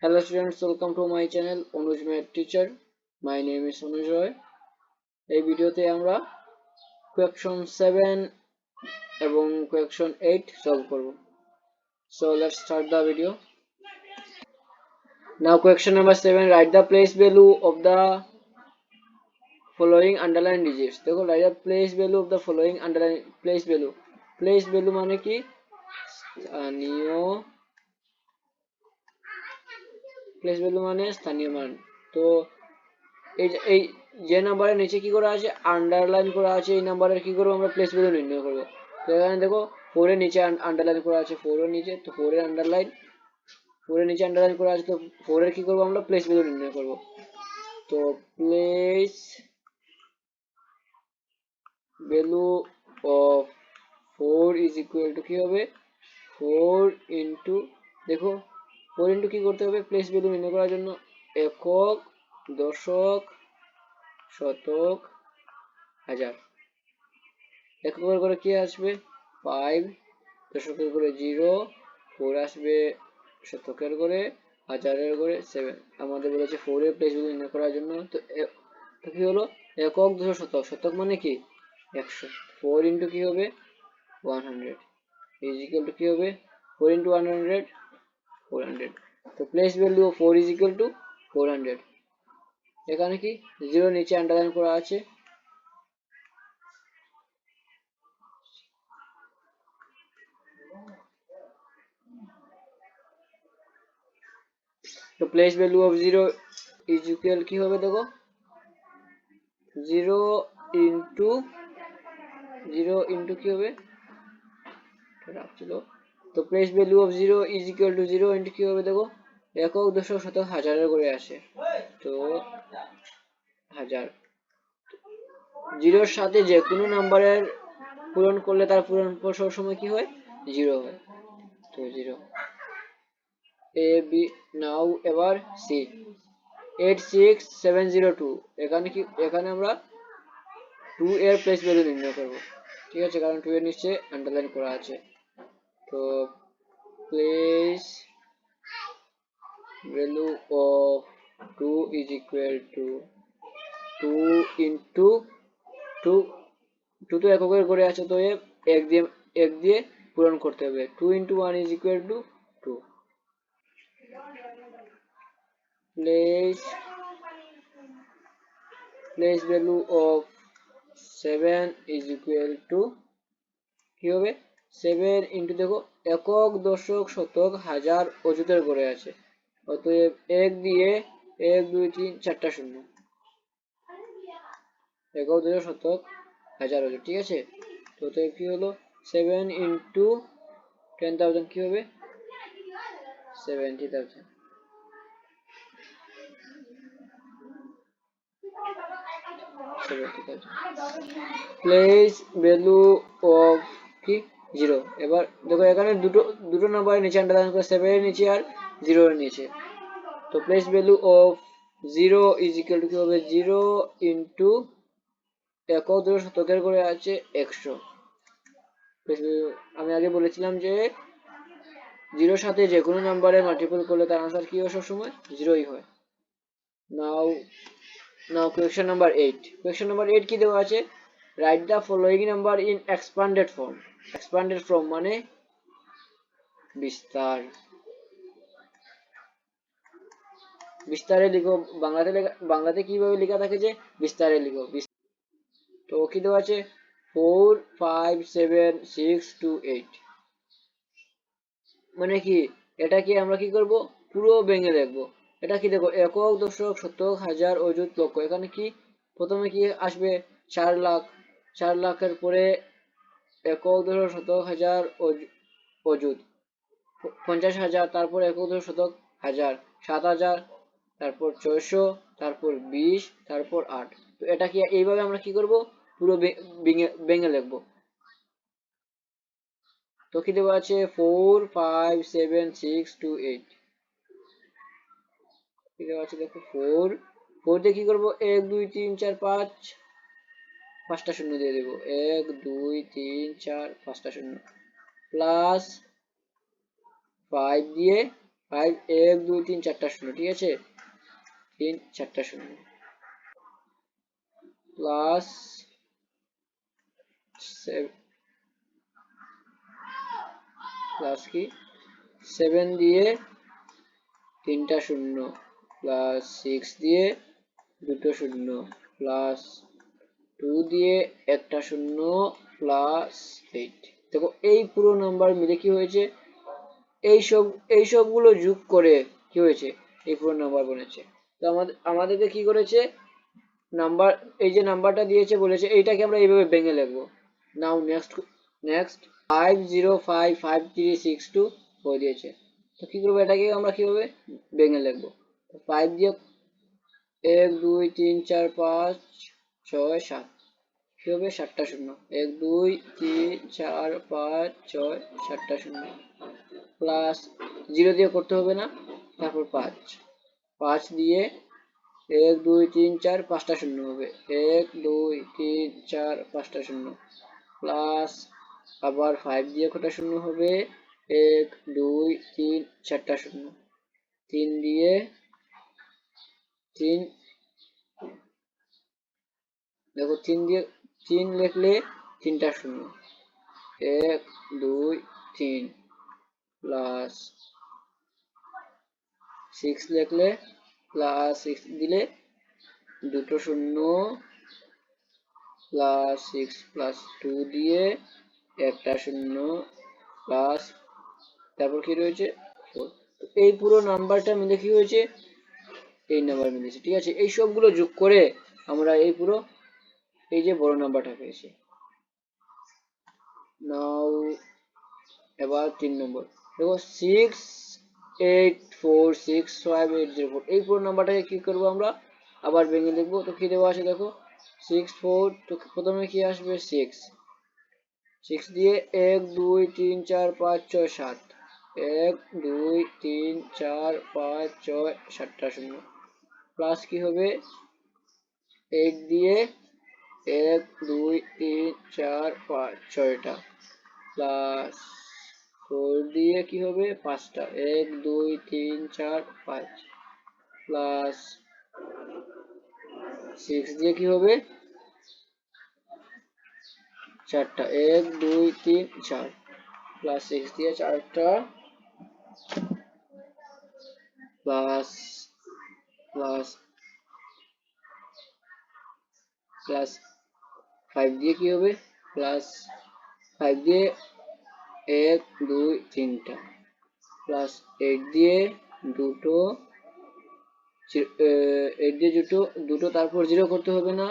Hello students, welcome to my channel Anuj Math Teacher. My name is Anuj Roy. এই ভিডিওতে আমরা question 7 এবং question 8 solve করব. So let's start the video. Now question number 7, write the place value of the following underline digits. দেখো write the place value of the following underline place value. Place value মানে কি? স্থানীয় place value মানে স্থানীয় মান. তো এই যে নাম্বারের নিচে কি করা আছে আন্ডারলাইন করা আছে এই নাম্বারের কি করব আমরা প্লেস ভ্যালু নির্ণয় করব। তো এখানে দেখো 4 এর নিচে আন্ডারলাইন করা আছে 4 এর নিচে, তো 4 এর নিচে আন্ডারলাইন করা আছে, তো 4 এর কি করব আমরা প্লেস ভ্যালু নির্ণয় করব। তো place value of 4 is equal to কি হবে 4 ইনটু দেখো 4 ইনটু কি করতে হবে প্লেস ভ্যালু নির্ণয় করার জন্য একক দশক শতক হাজার। এককের করে কি আসবে 5, দশকের করে 0, 4 আসবে, শতকের করে, হাজারের করে 7। আমাদের বলেছে 4 এর প্লেস ভ্যালু নির্ণয় করার জন্য। তো কি হলো একক দশক শতক, শতক মানে কি 100। 4 ইনটু কি হবে 100 ইজ ইকুয়াল টু কি হবে 4 ইনটু 100 400। তো place value of 4 is equal to 400। এখানে কি 0 নিচে আন্ডারলাইন করা আছে। তো place value of 0 is equal কি হবে দেখো 0 ইনটু কি হবে তো place value of 0 is equal to 0 into কি হবে দেখো একক দশক শতক হাজারের করে আসে। তো হাজার 0 এর সাথে যে কোনো নাম্বারের পূরণ করলে তার পূরণ সব সময় কি হয় 0 হয়। তো 0 এ বি। নাও এবার সি 86702 এখানে আমরা 2 এর প্লেস ভ্যালু নির্ণয় করব। ঠিক আছে, কারণ 2 এর নিচে আন্ডারলাইন করা আছে। তো place value of 2 is equal to 2 into 2 2 তো এককের করে আছে, তো এক দিয়ে পূরণ করতে হবে। 2 into 1 is equal to 2। Place value of 7 is equal to কি হবে 7 ইনটু দেখো একক দশক শতক হাজার অযুতের করে আছে, অতএব 1 দিয়ে 1 2 3 4টা শূন্য, একক দশক শতক হাজার অযুত। ঠিক আছে, তো অতএব কি হলো 7 ইনটু 10,000 কি হবে 70,000। প্লেস ভ্যালু অফ কি 0। এবার দেখো এখানে দুটো নাম্বারের নিচে আন্ডারলাইন করে 7 এর নিচে আর 0 এর নিচে। তো place value of 0 is equal to কি হবে 0 ইনটু একক দশক শতকের করে আছে 100। আমি আগে বলেছিলাম যে 0 এর সাথে যে কোনো নাম্বারে মাল্টিপল করলে তার আনসার কি হয় সবসময় 0ই হয়। নাও কোয়েশ্চন নাম্বার 8। কোয়েশ্চন নাম্বার 8 কি দেওয়া আছে write the following number in expanded form. Expanded form মানে বিস্তার, বিস্তারে লিখো। বাংলাতে কিভাবে লেখা থাকে যে বিস্তারে লিখো। তো কি দেওয়া আছে 4 5 7 6 2 8 মানে কি এটা কি আমরা কি করব পুরো ভেঙে লিখবো। এটা কি দেখো একক দশক শতক হাজার অযুত লক্ষ। এখানে কি প্রথমে কি আসবে 4 লাখ, 4 লাখের পরে একক দশক শতক হাজার অযুত 50,000, তারপর একক দশক শতক হাজার 7,000, তারপর 600, তারপর 20, তারপর 8। তো এটা কি এইভাবে আমরা কি করব পুরো ভেঙে লিখবো। তো কি দেওয়া আছে 4 5 7 6 2 8 কি দেওয়া আছে দেখো 4 দিয়ে কি করবো 1 2 3 4 5 5টা শূন্য দিয়ে দেবো 1 2 3 4 5টা শূন্য প্লাস 5 দিয়ে 5 1 2 3 4টা শূন্য, ঠিক আছে, 3 4টা শূন্য প্লাস প্লাস কি 7 দিয়ে 3টা শূন্য প্লাস 6 দিয়ে 2টো শূন্য প্লাস 2 দিয়ে একটা শূন্য প্লাস 8। দেখো এই পুরো নাম্বার মিলে কি হয়েছে, এই সবগুলো যোগ করে কি হয়েছে, এই পুরো নাম্বার বলেছে। তো আমাদেরকে কি করেছে, নাম্বার, এই যে নাম্বারটা দিয়েছে বলেছে এইটাকে আমরা এইভাবে ভেঙে লিখবো। নাও নেক্সট 5055362 দিয়েছে, তো কি করবো, এটাকে আমরা কিভাবে ভেঙে লিখবো, 5 দিয়ে 1 2 3 4 5 6 7, কি হবে 7টা শূন্য, 1 2 3 4 5 6 7টা শূন্য প্লাস 0 দিয়ে করতে হবে না, তারপর 5 দিয়ে 1 2 3 4 5টা শূন্য হবে, 1 2 3 4 5টা শূন্য প্লাস আবার 5 দিয়ে কটা শূন্য হবে, 1 2 3 4টা শূন্য, 3 দিয়ে 3, দেখো 3 দিয়ে 3 লিখলে 3টা শূন্য, 1 2 3 প্লাস 6 লিখলে প্লাস 6 দিলে 2টো শূন্য প্লাস 6 প্লাস 2 দিয়ে একটা শূন্য প্লাস তারপর কি রয়েছে 4। এই পুরো নাম্বারটা মিলে কি হয়েছে, এই নাম্বার মিলেছে, ঠিক আছে। এই সবগুলো যোগ করে আমরা এই পুরো এই যে বড় নাম্বারটা পেয়েছি। নাও এবার 3 নম্বর, দেখো 6846580 এই পুরো নাম্বারটাকে কি করব আমরা আবার ভেঙে লিখবো। তো কি দেওয়া আছে দেখো 64, তো প্রথমে কি আসবে 6 দিয়ে 1 2 3 4 5 6 7, 1 2 3 4 5 6 7টা শূন্য প্লাস কি হবে 8 দিয়ে 1 2 3 4 5 6টা প্লাস 4 দিয়ে কি হবে 5টা, 1 2 3 4 5 প্লাস 6 দিয়ে কি হবে 4টা, 1 2 3 4 প্লাস 6 দিয়ে 4টা প্লাস প্লাস প্লাস 5 দিয়ে কি হবে প্লাস 5 দিয়ে 1 2 3টা প্লাস 8 দিয়ে দুটো 8 দিয়ে দুটো তারপর 0 করতে হবে না,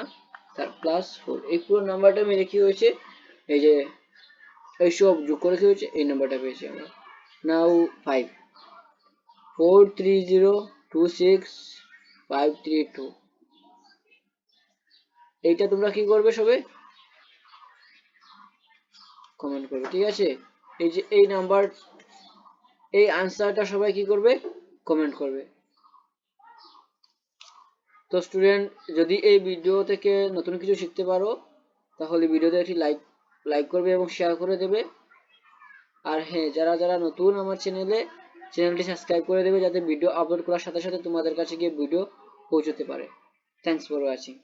তার প্লাস 4। এই পুরো নাম্বারটা মিলে কি হয়েছে, এই যে এই সব যোগ করে কি হয়েছে এই নাম্বারটা পেয়েছি আমরা। নাও 5 43026 532, এইটা তোমরা কি করবে সবে কমেন্ট করবে, ঠিক আছে। এই যে এই নাম্বার, এই আনসারটা সবাই কি করবে কমেন্ট করবে। তো স্টুডেন্ট, যদি এই ভিডিও থেকে নতুন কিছু শিখতে পারো তাহলে ভিডিওতে একটি লাইক করবে এবং শেয়ার করে দেবে। আর হ্যাঁ, যারা যারা নতুন আমার চ্যানেলটি সাবস্ক্রাইব করে দেবে, যাতে ভিডিও আপলোড করার সাথে সাথে তোমাদের কাছে গিয়ে ভিডিও পৌঁছতে পারে। Thanks for watching.